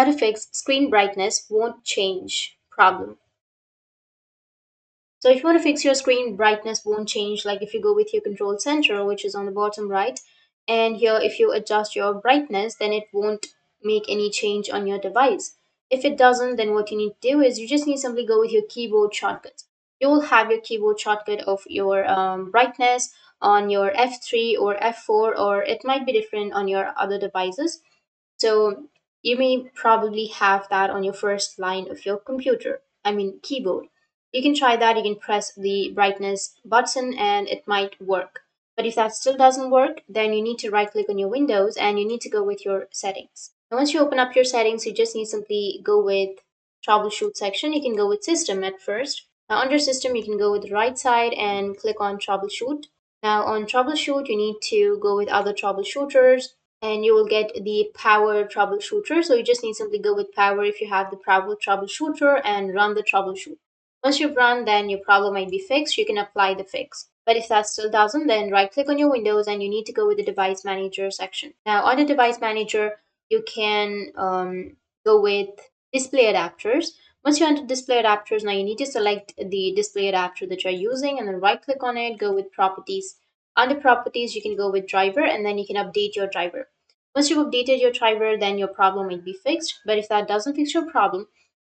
How to fix screen brightness won't change problem. So if you want to fix your screen brightness won't change, like if you go with your control center, which is on the bottom right, and here if you adjust your brightness, then it won't make any change on your device. If it doesn't, then what you need to do is you just need to simply go with your keyboard shortcuts. You will have your keyboard shortcut of your brightness on your F3 or F4, or it might be different on your other devices. So you may probably have that on your first line of your computer, I mean keyboard. You can try that, you can press the brightness button and it might work. But if that still doesn't work, then you need to right click on your Windows and you need to go with your settings. And once you open up your settings, you just need to simply go with troubleshoot section. You can go with system at first. Now under system, you can go with the right side and click on troubleshoot. Now on troubleshoot, you need to go with other troubleshooters and you will get the power troubleshooter. So you just need to simply go with power if you have the power troubleshooter and run the troubleshoot. Once you've run, then your problem might be fixed. You can apply the fix. But if that still doesn't, then right click on your Windows and you need to go with the device manager section. Now on the device manager, you can go with display adapters. Once you enter display adapters, now you need to select the display adapter that you're using and then right click on it, go with properties. Under properties, you can go with driver and then you can update your driver. Once you've updated your driver, then your problem might be fixed. But if that doesn't fix your problem,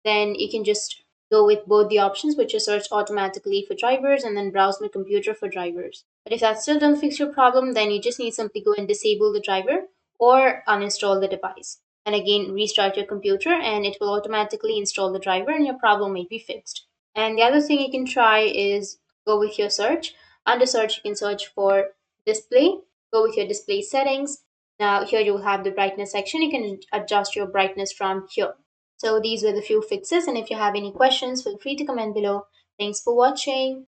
then you can just go with both the options, which is search automatically for drivers and then browse my computer for drivers. But if that still doesn't fix your problem, then you just need simply go and disable the driver or uninstall the device. And again, restart your computer and it will automatically install the driver and your problem may be fixed. And the other thing you can try is go with your search. Under search, you can search for display, go with your display settings. Now here you will have the brightness section. You can adjust your brightness from here. So these were the few fixes, and if you have any questions, feel free to comment below. Thanks for watching.